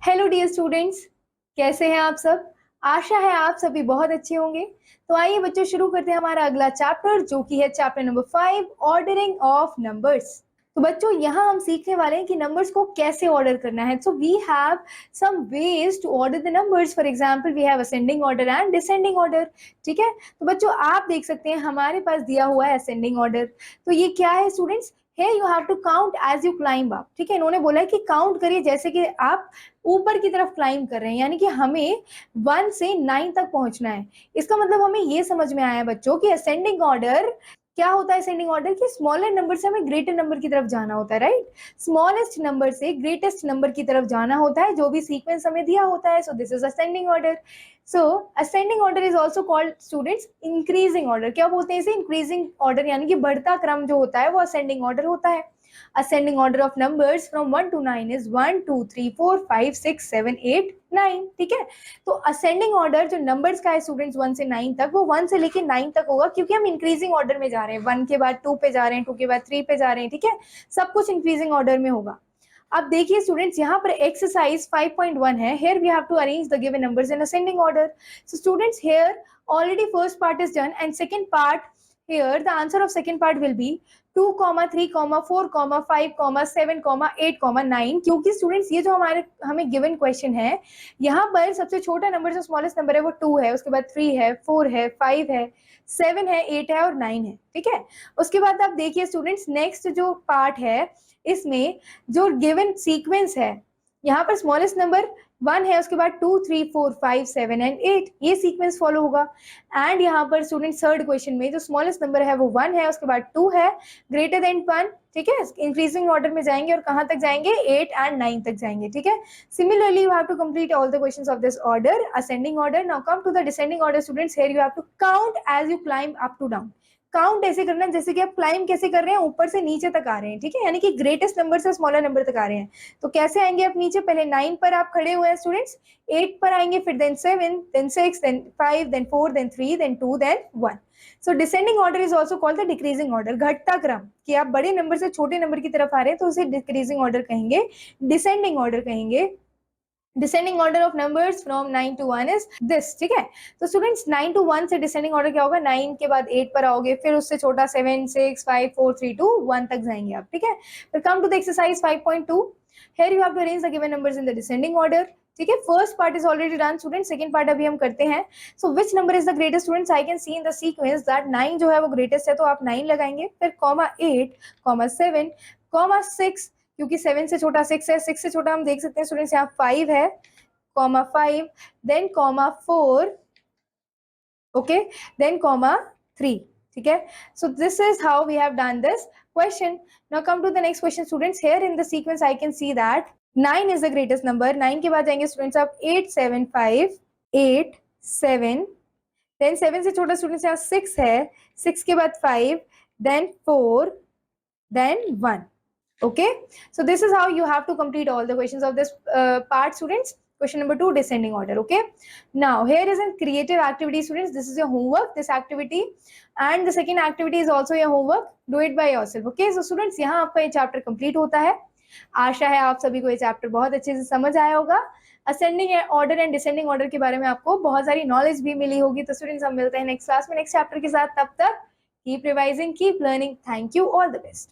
Hello dear students, कैसे हैं आप सब। आशा है आप सभी बहुत अच्छे होंगे। तो आइए बच्चों, शुरू करते हैं हमारा अगला चैप्टर, जो कि है chapter number 5, ordering of numbers. तो बच्चों, यहाँ हम सीखने वाले हैं कि नंबर्स को कैसे ऑर्डर करना है। So we have some ways to order the numbers. For example, we have ascending order and descending order. ठीक है, तो बच्चों आप देख सकते हैं हमारे पास दिया हुआ है असेंडिंग ऑर्डर। तो ये क्या है students? Here you have to count as you climb up। ठीक है, इन्होंने बोला है कि काउंट करिए जैसे कि आप ऊपर की तरफ क्लाइंब कर रहे हैं, यानी कि हमें 1 से 9 तक पहुंचना है। इसका मतलब हमें ये समझ में आया बच्चों कि असेंडिंग ऑर्डर क्या होता है। असेंडिंग ऑर्डर की स्मॉलर नंबर से हमें ग्रेटर नंबर की तरफ जाना होता है, राइट। स्मॉलेस्ट नंबर से ग्रेटेस्ट नंबर की तरफ जाना होता है, जो भी सीक्वेंस हमें दिया होता है। So this is ascending order. So ascending order is also called students increasing order. क्या बोलते हैं इसे? इंक्रीजिंग ऑर्डर, यानी कि बढ़ता क्रम जो होता है वो असेंडिंग ऑर्डर होता है। Ascending order of numbers from 1 to 9 is 1 2 3 4 5 6 7 8 9। ठीक है, तो असेंडिंग ऑर्डर जो नंबर्स का है स्टूडेंट्स 1 से 9 तक, वो 1 से लेके 9 तक होगा, क्योंकि हम इंक्रीजिंग ऑर्डर में जा रहे हैं। 1 के बाद 2 पे जा रहे हैं, 2 के बाद 3 पे जा रहे हैं। ठीक है, सब कुछ इंक्रीजिंग ऑर्डर में होगा। अब देखिए स्टूडेंट्स, यहाँ पर एक्सरसाइज 5.1 है। Here we have to arrange the given numbers in ascending order. So students, here already first part is done, and second part, here the answer of second part will be 2, 3, 4, 5, 7, 8, 9। क्योंकि students ये जो हमें given question है, यहाँ पर सबसे छोटा number जो स्मॉलेस्ट नंबर है वो 2 है, उसके बाद 3 है, 4 है, 5 है, 7 है, 8 है और 9 है। ठीक है, उसके बाद आप देखिए स्टूडेंट्स, नेक्स्ट जो पार्ट है इसमें जो गिवन सीक्वेंस है, यहाँ पर स्मॉलेस्ट नंबर 1 है, उसके बाद 2, 3, 4, 5, 7 एंड 8, ये सीक्वेंस फॉलो होगा। एंड यहाँ पर स्टूडेंट थर्ड क्वेश्चन में जो स्मॉलेस्ट नंबर है वो 1 है, उसके बाद 2 है, ग्रेटर देन 1। ठीक है, इंक्रीजिंग ऑर्डर में जाएंगे और कहाँ तक जाएंगे? 8 एंड 9 तक जाएंगे। ठीक है, similarly you have to complete all the questions of this order, ascending order. Now come to the descending order students. Here you have to count as you climb up to down. Count ऐसे करना जैसे कि आप climb कैसे कर रहे हैं, ऊपर से नीचे तक आ रहे हैं। ठीक है, यानी कि ग्रेटेस्ट नंबर से स्मॉलर नंबर तक आ रहे हैं। तो कैसे आएंगे आप नीचे? पहले 9 पर आप खड़े हुए हैं स्टूडेंट्स, 8 पर आएंगे, फिर then 7, then 6, then 5, then 4, then 3, then 2, then 1। So descending order is also called the decreasing order, घटता क्रम, कि आप बड़े नंबर से छोटे नंबर की तरफ आ रहे हैं तो उसे डिक्रीजिंग ऑर्डर कहेंगे, डिसेंडिंग ऑर्डर कहेंगे। Descending order of numbers from 9 to 1 is this. ठीक है, तो स्टूडेंट्स 9 to 1 से डिसेंडिंग ऑर्डर क्या होगा? 9 के बाद 8 पर आओगे, फिर उससे छोटा 7, 6, 5, 4, 3, 2, 1 तक जाएंगे आप। ठीक है, फिर come to the exercise 5.2। Here you have to arrange the given numbers in the descending order. ठीक है, first part is already done student, second part अभी हम करते हैं। So which number is the greatest students? I can see in the sequence that 9 जो है वो greatest है, तो आप 9 लगाएंगे, फिर कॉमा 8, कॉमा 7, कॉमा 6, क्योंकि 7 से छोटा 6 है, 6 से छोटा हम देख सकते हैं स्टूडेंट्स यहाँ 5 है, comma 5, then comma 4, okay, then comma 3। ठीक है, so this is how we have done this question. Now come to the next question students. Here in the sequence I can see that 9 is the greatest number. 9 के बाद जाएंगे students आप 8, 7, 5, 8, 7, then 7 से छोटा students यहाँ 6 है, 6 के बाद 5, then 4, then 1. Okay, so this is how you have to complete all the questions of this part students. Question number 2, descending order. Okay, now here is a creative activity students. This is your homework, this activity, and the second activity is also your homework. Do it by yourself. Okay, so students, यहाँ आपका ये chapter complete होता है। आशा है आप सभी को ये चैप्टर बहुत अच्छे से समझ आया होगा। Ascending order and descending order के बारे में आपको बहुत सारी नॉलेज भी मिली होगी। तो स्टूडेंट्स, हम मिलते हैं नेक्स्ट क्लास में नेक्स्ट चैप्टर के साथ। तब तक keep revising, keep learning. Thank you, all the best.